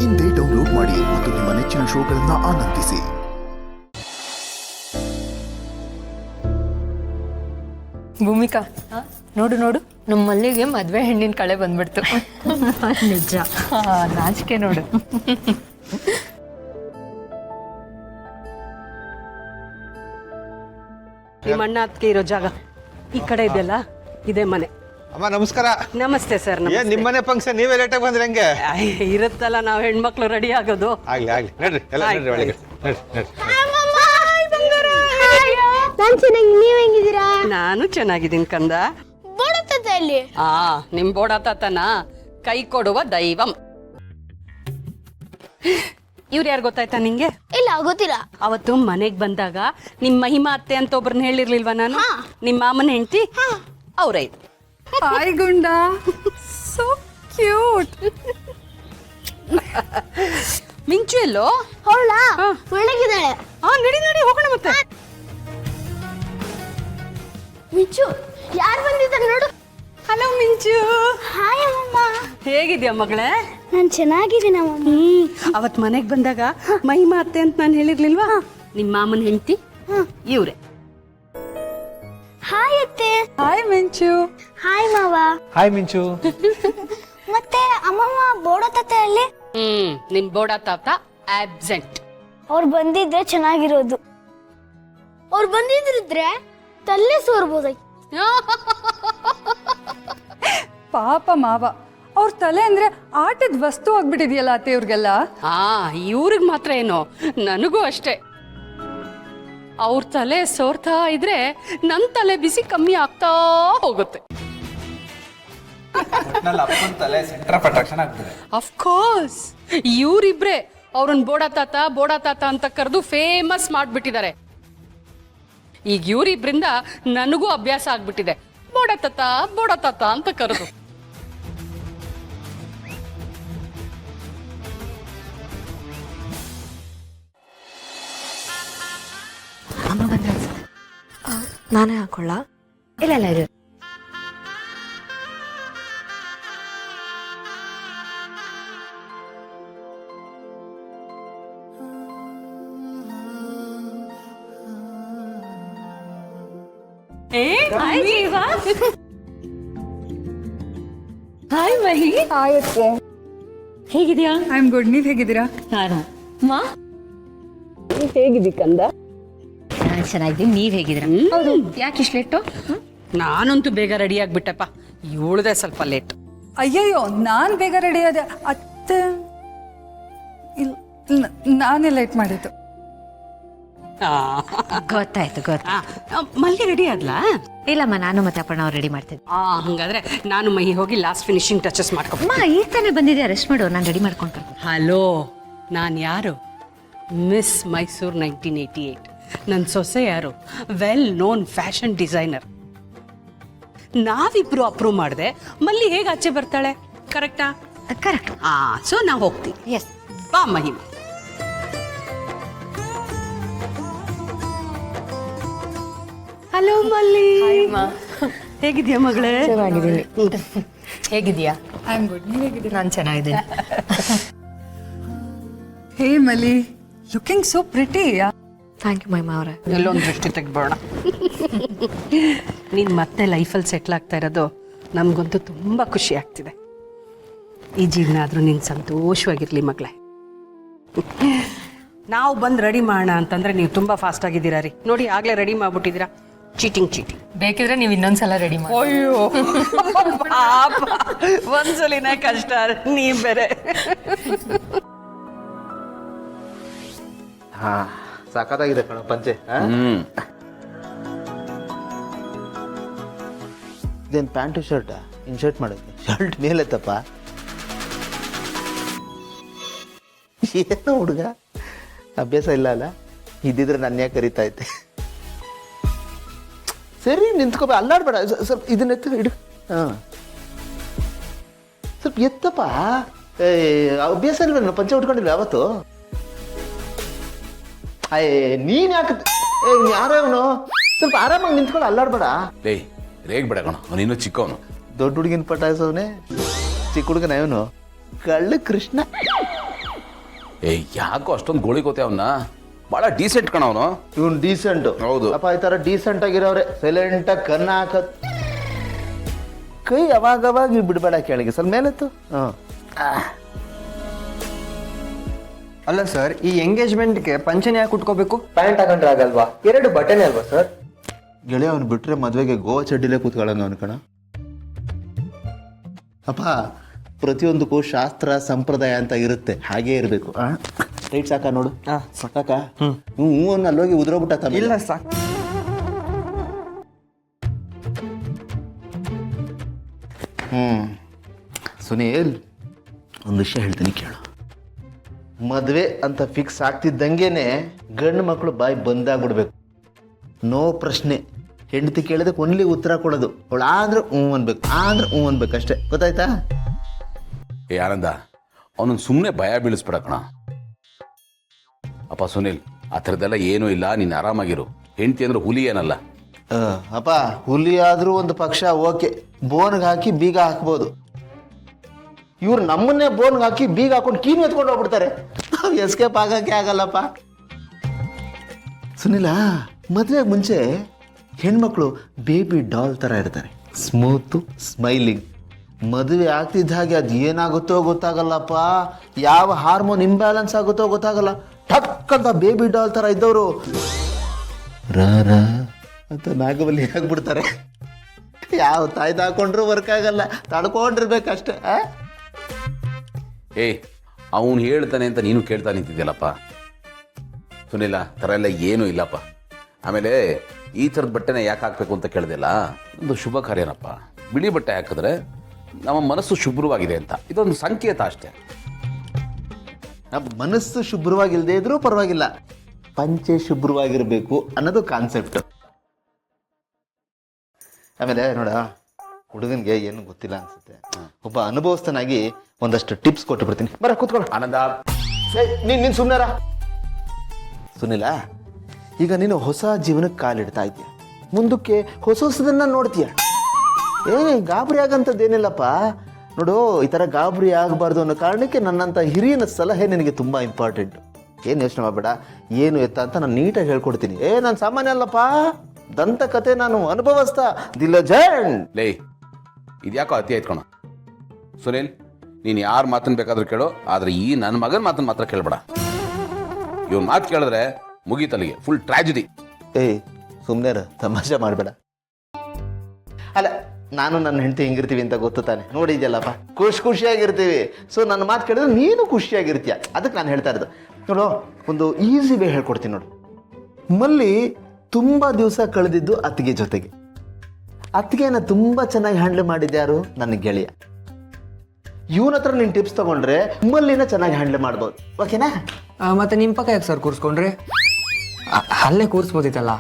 ಇಂದೇ ಡೌನ್ಲೋಡ್ ಮಾಡಿ ಮತ್ತು ನಿಮ್ಮ ನೆಚ್ಚಿನ ಶೋಗಳನ್ನು ಆನಂದಿಸಿ. ಭೂಮಿಕಾ, ನೋಡು ನೋಡು, ನಮ್ಮ ಮಲ್ಲಿಗೆ ಮದ್ವೆ ಹೆಣ್ಣಿನ ಕಳೆ ಬಂದ್ಬಿಡ್ತು. ನಿಜ. ನಾಚಿಕೆ ನೋಡು. ನಿಮ್ಮ ಅಣ್ಣ ಅದಕ್ಕೆ ಇರೋ ಜಾಗ ಈ ಕಡೆ ಇದೆಯಲ್ಲ, ಇದೇ ಮನೆ. ಅಮ್ಮ ನಮಸ್ಕಾರ. ನಮಸ್ತೆ ಸರ್. ಏನ್ ನಿಮ್ಮನೆ ಫಂಕ್ಷನ್ ನೀವೇ ಲೇಟಾಗಿ ಬಂದ್ರೆ ಹೆಂಗೆ? ಇರುತ್ತಲ್ಲ ನಾವು ಹೆಣ್ಮಕ್ಳು ರೆಡಿ ಆಗೋದು. ಆಗ್ಲಿ ಆಗ್ಲಿ ನಡ್ರಿ ಎಲ್ಲ ನಡ್ರಿ ಒಳಗೆ ನಡ್ರಿ. ನಾನ್ ಚೆನ್ನಾಗಿ, ನೀವ್ ಹೆಂಗಿದ್ದೀರಾ? ನಾನು ಚೆನ್ನಾಗಿದ್ದೀನಿ ಕಂದ. ಬೋಡತ್ತಲ್ಲಿ ನಿಮ್ ಬೋಡ ತಾತನ ಕೈ ಕೊಡುವ ದೈವಂ. ಇವ್ರು ಯಾರು ಗೊತ್ತಾಯ್ತಾ ನಿಂಗೆ? ಇಲ್ಲ, ಗೊತ್ತಿಲ್ಲ. ಅವತ್ತು ಮನೆಗ್ ಬಂದಾಗ ನಿಮ್ ಮಹಿಮಾ ಅತ್ತೆ ಅಂತ ಒಬ್ರನ್ನ ಹೇಳಿರ್ಲಿಲ್ವಾ ನಾನು? ನಿಮ್ ಮಾಮನ ಹೆಂಡತಿ ಅವ್ರೇ. ಹಾಯ್ ಗುಂಡ, ಸೋ ಕ್ಯೂಟ್. ಮಿಂಚು ಎಲ್ಲೋ? ಹೌದಾ? ಒಳಗಿದ್ದಾಳೆ. ನಡಿ ನಡಿ ಹೋಗೋಣ ಮತ್ತೆ. ಮಿಂಚು, ಯಾರು ಬಂದಿದ್ದಾರೆ ನೋಡು. ಹಲೋ ಮಿಂಚು. ಹಾಯ್ ಅಮ್ಮಮ್ಮ. ಹೇಗಿದ್ಯಾ ಮಗಳೇ? ನಾನು ಚೆನ್ನಾಗಿದ್ದೀನಿ ಅಮ್ಮಮ್ಮ. ಅವತ್ ಮನೆಗ್ ಬಂದಾಗ ಮಹಿಮಾ ಅತ್ತೆ ಅಂತ ನಾನು ಹೇಳಿರ್ಲಿಲ್ವಾ? ನಿಮ್ ಮಾಮನ ಹೆಂಡತಿ ಇವ್ರೆ. ಹಾಯ್ ಅತ್ತೆ. ಹಾಯ್ ಮಿಂಚು. ಹಾಯ್ ಮಾವ. ಹಾಯ್ ಮಿಂಚು. ಮತ್ತೆ ಅಮ್ಮಮ್ಮ ಬೋಡತ್ತೆ ಅಲ್ಲಿ? ನಿಮ್ ಬೋಡ ತಾತ ಆಬ್ಸೆಂಟ್. ಅವ್ರು ಬಂದಿದ್ರೆ ಚೆನ್ನಾಗಿರೋದು. ಅವ್ರು ಬಂದಿದ್ರೆ ತಲೆ ಸೋರ್ಬೋದಾಯ್ತು. ಪಾಪ ಮಾವ, ಅವ್ರ ತಲೆ ಅಂದ್ರೆ ಆಟದ ವಸ್ತು ಆಗ್ಬಿಟ್ಟಿದ್ಯಲ್ಲ ಅತ್ತೆ ಇವ್ರಿಗೆಲ್ಲ. ಇವ್ರಿಗೆ ಮಾತ್ರ ಏನೋ, ನನಗೂ ಅಷ್ಟೇ. ಅವ್ರ ತಲೆ ಸೋರ್ತಾ ಇದ್ರೆ ನನ್ ತಲೆ ಬಿಸಿ ಕಮ್ಮಿ ಆಗ್ತಾ ಹೋಗುತ್ತೆ. ಅಪ್ಪನ ತಲೆ ಸೆಂಟರ್ ಆಫ್ ಅಟ್ರಾಕ್ಷನ್ ಆಗ್ತದೆ. ಅಫ್ಕೋರ್ಸ್ ಇವ್ರಿಬ್ರೆ ಅವ್ರನ್ನ ಬೋಡ ತಾತ ಅಂತ ಕರೆದು ಫೇಮಸ್ ಮಾಡ್ಬಿಟ್ಟಿದ್ದಾರೆ. ಈಗ ಇವ್ರಿಬ್ರಿಂದ ನನಗೂ ಅಭ್ಯಾಸ ಆಗ್ಬಿಟ್ಟಿದೆ ಬೋಡ ತಾತ ಅಂತ ಕರೆದು. ಅಮ್ಮ ಬಂದ್ರೆ ನಾನೇ ಹಾಕೊಳ್ಳ? ಇಲ್ಲ ಇಲ್ಲ ಇದು ಹಾಯ್ ಮಹಿ. ಹೇಗಿದ್ಯಾ? I am good. ನೀವ್ ಹೇಗಿದ್ದೀರಾ? ಮಾ ಹೇಗಿದ್ದೀ ಕಂದ? ನಾನು ಚೆನ್ನಾಗಿದ್ದೀನಿ. ನೀವ್ ಹೇಗಿದ್ದೀರಾ? ಹೌದು, ಯಾಕೆ ಇಷ್ಟು ಲೇಟು? ನಾನಂತೂ ಬೇಗ ರೆಡಿ ಆಗ್ಬಿಟ್ಟೆಪ್ಪ, ಇವಳದೆ ಸ್ವಲ್ಪ ಲೇಟ್. ಅಯ್ಯಯ್ಯೋ, ನಾನ್ ಬೇಗ ರೆಡಿ ಆದೆ ಅತ್ತೆ. ನಾನೇ ಲೇಟ್ ಮಾಡಿದ್ದು. ಗೊತ್ತಾಯ್ತು. ಮಲ್ಲಿ ರೆಡಿ ಆದ್ಲಾ? ಇಲ್ಲಮ್ಮ, ನಾನು ಮತ್ತೆ ಅಪ್ಪಣ್ಣ ಅವ್ರು ರೆಡಿ ಮಾಡ್ತಿದ್ದೆ. ಹಂಗಾದ್ರೆ ನಾನು ಮಹಿ ಹೋಗಿ ಲಾಸ್ಟ್ ಫಿನಿಶಿಂಗ್ ಟಚಸ್ ಮಾಡ್ಕೊ. ಅಮ್ಮ ಈಗ ತಾನೇ ಬಂದಿದೆ, ರೆಸ್ಟ್ ಮಾಡು, ನಾನು ರೆಡಿ ಮಾಡ್ಕೊಂಡು ಬರ್ತೀನಿ. ಹಲೋ, ನಾನು ಯಾರು? ಮಿಸ್ ಮೈಸೂರು 1988. ನನ್ನ ಸೊಸೆ ಯಾರು? Well known fashion designer. ನಾವಿಬ್ರು ಅಪ್ರೂವ್ ಮಾಡಿದೆ, ಮಲ್ಲಿ ಹೇಗೆ ಆಚೆ ಬರ್ತಾಳೆ? ಕರೆಕ್ಟಾ? ಕರೆಕ್ಟ್. ಸೊ ನಾವು ಹೋಗ್ತೀವಿ. ಎಸ್, ಬಾ ಮಹಿಮಾ. ಹಲೋ ಮಲ್ಲಿ. ಹೇಗಿದ್ಯಾ ಮಗಳೇ? ಚೆನ್ನಾಗಿದ್ದೀನಿ. ಹೇಗಿದ್ಯಾ? I am good. ನೀವ್ ಹೇಗಿದ್ದೀರಾ? ನಾನು ಚೆನ್ನಾಗಿದ್ದೀನಿ. Hey Mali, looking so pretty. Thank you Mahima ಅವರೇ. ಎಲ್ಲೊಂದು ದೃಷ್ಟಿ ತೆಗ್ಬೋಣ. ನೀನು ಮತ್ತೆ ಲೈಫಲ್ಲಿ ಸೆಟ್ಲ್ ಆಗ್ತಾ ಇರೋದು ನಮಗಂತೂ ತುಂಬ ಖುಷಿ ಆಗ್ತಿದೆ. ಈ ಜೀವನ ಆದರೂ ನೀನು ಸಂತೋಷವಾಗಿರಲಿ ಮಗಳೇ. ನಾವು ಬಂದು ರೆಡಿ ಮಾಡೋಣ ಅಂತಂದ್ರೆ ನೀವು ತುಂಬ ಫಾಸ್ಟ್ ಆಗಿದ್ದೀರಾ ರೀ. ನೋಡಿ ಆಗಲೇ ರೆಡಿ ಮಾಡ್ಬಿಟ್ಟಿದ್ದೀರಾ. ಚೀಟಿಂಗ್. ಬೇಕಿದ್ರೆ ನೀವು ಇನ್ನೊಂದ್ಸಲ ರೆಡಿ ಮಾಡಿ. ಅಯ್ಯೋ ಪಾಪ, ಒಂದ್ಸಲಿನೇ ಕಷ್ಟ, ನೀ ಬೇರೆ. ಹಾ, ಸಾಕಾಗಿದೆ ಕಣ ಪಂಚೆ. ಇದೇನು ಪ್ಯಾಂಟು ಶರ್ಟಾ? ಇನ್ಶರ್ಟ್ ಮಾಡೋದು ಶರ್ಟ್ ಮೇಲೆ ತಪ್ಪ. ಏನೋ ಹುಡುಗ ಅಭ್ಯಾಸ ಇಲ್ಲ ಅಲ್ಲ, ಇದ್ದಿದ್ರೆ ನನ್ನ ಯಾಕೆ ಕರಿತಾ ಇದ್ದೆ. ಸರಿ ನಿಂತ್ಕೋಬ, ಅಲ್ಲಾಡ್ಬೇಡ, ಸ್ವಲ್ಪ ಇದನ್ನ ಎತ್ತ ಇಡು. ಸ್ವಲ್ಪ ಎತ್ತಪ್ಪ. ಅಭ್ಯಾಸ ಇಲ್ವೇನು? ಪಂಚೆ ಉಟ್ಕೊಂಡಿಲ್ಲ ಯಾವತ್ತು? ನೀನ್ ಯಾಕೆ ಯಾರೋ ಅವನು? ಸ್ವಲ್ಪ ಆರಾಮಾಗಿ ನಿಂತ್ಕೊಂಡು ಅಲ್ಲಾಡ್ಬೇಡ. ರೇಗ್ ಬೇಡ ಕಣ, ಅವನಿನ್ನೂ ಚಿಕ್ಕವನು. ದೊಡ್ಡ ಹುಡುಗಿನ ಪಟಾಯಿಸವನೇ, ಚಿಕ್ಕ ಹುಡುಗನ ಇವನು. ಕಳ್ಳ ಕೃಷ್ಣ. ಏ ಯಾಕೋ ಅಷ್ಟೊಂದು ಗೋಳಿಗೋತೆ ಅವನ್ನ, ಭಾಳ ಡೀಸೆಂಟ್ ಕಣ ಅವನು. ಇವನ್ ಡೀಸೆಂಟ್. ಹೌದು. ಅಪ್ಪ ಈ ತರ ಡೀಸೆಂಟ್ ಆಗಿರೋರೆ ಸೈಲೆಂಟ್ ಆಗಿ ಕನ್ನ ಹಾಕತ್, ಕೈ ಅವಾಗ ಬಿಡ್ಬೇಡ ಕೆಳಗೆ, ಸ್ವಲ್ಪ ಮೇಲೆತ್ತು. ಅಲ್ಲ ಸರ್, ಈ ಎಂಗೇಜ್ಮೆಂಟ್ಗೆ ಪಂಚನೆ ಯಾಕೆ ಉಟ್ಕೋಬೇಕು? ಪ್ಯಾಂಟ್ ಹಾಕೊಂಡ್ರೆ ಆಗಲ್ವಾ? 2 ಬಟನ್ ಅಲ್ವಾ ಸರ್? ಗೆಳೆಯ ಅವ್ನು ಬಿಟ್ರೆ ಮದ್ವೆಗೆ ಗೋವಾ ಚಡ್ಡಿಲೇ ಕೂತ್ಕೊಳ್ಳೋಂಗ ಅವನು ಕಣ. ಅಪ್ಪ ಪ್ರತಿಯೊಂದಕ್ಕೂ ಶಾಸ್ತ್ರ ಸಂಪ್ರದಾಯ ಅಂತ ಇರುತ್ತೆ, ಹಾಗೇ ಇರಬೇಕು. ರೈಟ್ ಸಾಕ ನೋಡು. ಸಾಕ ಹ್ಞೂ ಅಲ್ಲೋಗಿ ಉದ್ರೋಗ್ಬಿಟ್ಟ. ಇಲ್ಲ ಸಾಕು. ಸುನೀಲ್, ಒಂದು ವಿಷಯ ಹೇಳ್ತೀನಿ ಕೇಳು. ಮದುವೆ ಅಂತ ಫಿಕ್ಸ್ ಆಗ್ತಿದ್ದಂಗೆನೆ ಗಂಡು ಮಕ್ಕಳು ಬಾಯಿ ಬಂದಾಗ್ಬಿಡ್ಬೇಕು. ನೋ ಪ್ರಶ್ನೆ. ಹೆಂಡತಿ ಕೇಳಿದಕ್ಕೆ ಒನ್ಲಿ ಉತ್ತರ ಕೊಡೋದು. ಅವಳು ಆದ್ರೆ ಹ್ಞೂ ಅನ್ಬೇಕು ಅಷ್ಟೇ. ಗೊತ್ತಾಯ್ತಾ? ಏ ಆನಂದ, ಅವನನ್ನು ಸುಮ್ಮನೆ ಭಯ ಬೀಳಿಸ್ಬಿಡ ಕಣ. ಅಪ್ಪ ಸುನಿಲ್, ಆ ಥರದ್ದೆಲ್ಲ ಏನೂ ಇಲ್ಲ, ನೀನು ಆರಾಮಾಗಿರು. ಹೆಂಡತಿ ಅಂದ್ರೆ ಹುಲಿ ಏನಲ್ಲ. ಅಪ್ಪ ಹುಲಿ ಆದ್ರೂ ಒಂದು ಪಕ್ಷ ಓಕೆ, ಬೋನ್ಗೆ ಹಾಕಿ ಬೀಗ ಹಾಕ್ಬೋದು. ಇವ್ರು ನಮ್ಮನ್ನೇ ಬೋನ್ಗೆ ಹಾಕಿ ಬೀಗ ಹಾಕೊಂಡು ಕೀನು ಎತ್ಕೊಂಡು ಹೋಗ್ಬಿಡ್ತಾರೆ. ನಾವು ಎಸ್ಕೇಪ್ ಆಗಕ್ಕೆ ಆಗಲ್ಲಪ್ಪ. ಸುನಿಲ, ಮದುವೆಗೆ ಮುಂಚೆ ಹೆಣ್ಮಕ್ಳು ಬೇಬಿ ಡಾಲ್ ಥರ ಇರ್ತಾರೆ, ಸ್ಮೂತು ಸ್ಮೈಲಿಂಗ್. ಮದುವೆ ಆಗ್ತಿದ್ದ ಹಾಗೆ ಅದು ಏನಾಗುತ್ತೋ ಗೊತ್ತಾಗಲ್ಲಪ್ಪ, ಯಾವ ಹಾರ್ಮೋನ್ ಇಂಬ್ಯಾಲೆನ್ಸ್ ಆಗುತ್ತೋ ಗೊತ್ತಾಗಲ್ಲ. ಟಕ್ ಅಂತ ಬೇಬಿ ಡಾಲ್ ಥರ ಇದ್ದವರು ರ ಅಂತ ನಾಗವಲ್ಲಿ ಆಗ್ಬಿಡ್ತಾರೆ. ಯಾವ ತಾಯ್ದು ಹಾಕೊಂಡ್ರು ವರ್ಕ್ ಆಗಲ್ಲ, ತಡ್ಕೊಂಡಿರ್ಬೇಕಷ್ಟೇ. ಏಯ್, ಅವನು ಹೇಳ್ತಾನೆ ಅಂತ ನೀನು ಕೇಳ್ತಾ ನಿಂತಿದ್ಯಲ್ಲಪ್ಪ. ಸುನಿಲ್ಲ, ಥರ ಎಲ್ಲ ಏನೂ ಇಲ್ಲಪ್ಪ. ಆಮೇಲೆ ಈ ಥರದ ಬಟ್ಟೆನ ಯಾಕೆ ಹಾಕಬೇಕು ಅಂತ ಕೇಳಿದೆಲ್ಲ, ಒಂದು ಶುಭ ಕಾರ್ಯನಪ್ಪ. ಬಿಳಿ ಬಟ್ಟೆ ಹಾಕಿದ್ರೆ ನಮ್ಮ ಮನಸ್ಸು ಶುಭ್ರವಾಗಿದೆ ಅಂತ, ಇದೊಂದು ಸಂಕೇತ ಅಷ್ಟೇ. ನಮ್ಮ ಮನಸ್ಸು ಶುಭ್ರವಾಗಿಲ್ಲದೆ ಇದ್ರೂ ಪರವಾಗಿಲ್ಲ, ಪಂಚೆ ಶುಭ್ರವಾಗಿರಬೇಕು ಅನ್ನೋದು ಕಾನ್ಸೆಪ್ಟ್. ಆಮೇಲೆ ನೋಡ, ಹುಡುಗನಿಗೆ ಏನು ಗೊತ್ತಿಲ್ಲ ಅನ್ಸುತ್ತೆ. ಒಬ್ಬ ಅನುಭವಸ್ಥನಾಗಿ ಒಂದಷ್ಟು ಟಿಪ್ಸ್ ಕೊಟ್ಟು ಬಿಡ್ತೀನಿ. ಬರ ಕೂತ್ಕೊಳ್ಳ. ಆನಂದ, ನೀನ್ ಸುಮ್ಮನಾರ. ಸುನಿಲ, ಈಗ ನೀನು ಹೊಸ ಜೀವನಕ್ಕೆ ಕಾಲಿಡ್ತಾ ಇದೆಯಾ, ಮುಂದಕ್ಕೆ ಹೊಸದನ್ನ ನೋಡ್ತೀಯ. ಗಾಬರಿ ಆಗಂಥದ್ದೇನಿಲ್ಲಪ್ಪ. ನೋಡು, ಈ ಥರ ಗಾಬರಿ ಆಗಬಾರ್ದು ಅನ್ನೋ ಕಾರಣಕ್ಕೆ ನನ್ನಂಥ ಹಿರಿಯನ ಸಲಹೆ ನಿನಗೆ ತುಂಬ ಇಂಪಾರ್ಟೆಂಟ್. ಏನು ಯೋಚನೆ ಮಾಡಬೇಡ, ಏನು ಎತ್ತ ಅಂತ ನಾನು ನೀಟಾಗಿ ಹೇಳ್ಕೊಡ್ತೀನಿ. ನಾನು ಸಾಮಾನ್ಯ ಅಲ್ಲಪ್ಪ, ದಂತಕತೆ, ನಾನು ಅನುಭವಸ್ಥ, ದಿಲಜಂಡ್. ಲೇ, ಇದ್ಯಾಕೋ ಅತಿ ಆಯ್ತ್ಕೊಣ. ಸುನಿಲ್, ನೀನು ಯಾರು ಮಾತನ್ನು ಬೇಕಾದ್ರೂ ಕೇಳು, ಆದರೆ ಈ ನನ್ನ ಮಗನ ಮಾತನ್ನು ಮಾತ್ರ ಕೇಳಬೇಡ. ಇವನ್ ಮಾತು ಕೇಳಿದ್ರೆ ಮುಗೀತಲ್ಲಿಗೆ, ಫುಲ್ ಟ್ರಾಜಿಡಿ. ಸುಮ್ಮನೆ ತಮಾಷೆ ಮಾಡಬೇಡ. ಅಲ್ಲ, ನಾನು ನನ್ನ ಹೆಂಡತಿ ಹೆಂಗಿರ್ತೀವಿ ಅಂತ ಗೊತ್ತು ತಾನೆ, ನೋಡಿದ್ಯಲ್ಲಪ್ಪ, ಖುಷಿಯಾಗಿರ್ತೀವಿ. ಸೊ ನನ್ನ ಮಾತು ಕೇಳಿದ್ರೆ ನೀನು ಖುಷಿಯಾಗಿರ್ತೀಯ, ಅದಕ್ಕೆ ನಾನು ಹೇಳ್ತಾ ಇರೋದು. ನೋಡು, ಒಂದು ಈಸಿ ವೇ ಹೇಳ್ಕೊಡ್ತೀನಿ ನೋಡು. ಮಲ್ಲಿ ತುಂಬ ದಿವಸ ಕಳೆದಿದ್ದು ಅತ್ತಿಗೆ ಜೊತೆಗೆ. ಅತ್ತಿಗೆನ ತುಂಬ ಚೆನ್ನಾಗಿ ಹ್ಯಾಂಡಲ್ ಮಾಡಿದ್ದೆ ಯಾರು? ನನ್ನ ಗೆಳೆಯ. ಇವನ ಹತ್ರ ನೀನು ಟಿಪ್ಸ್ ತಗೊಂಡ್ರೆ ಮಲ್ಲಿನ ಚೆನ್ನಾಗಿ ಹ್ಯಾಂಡಲ್ ಮಾಡ್ಬೋದು. ಓಕೆನಾ? ಮತ್ತೆ ನಿಮ್ಮ ಪಕ್ಕ ಯಾಕೆ ಸರ್ ಕೂರಿಸ್ಕೊಂಡ್ರೆ? ಅಲ್ಲೇ ಕೂರಿಸ್ಬೋದಿತ್ತಲ್ಲ.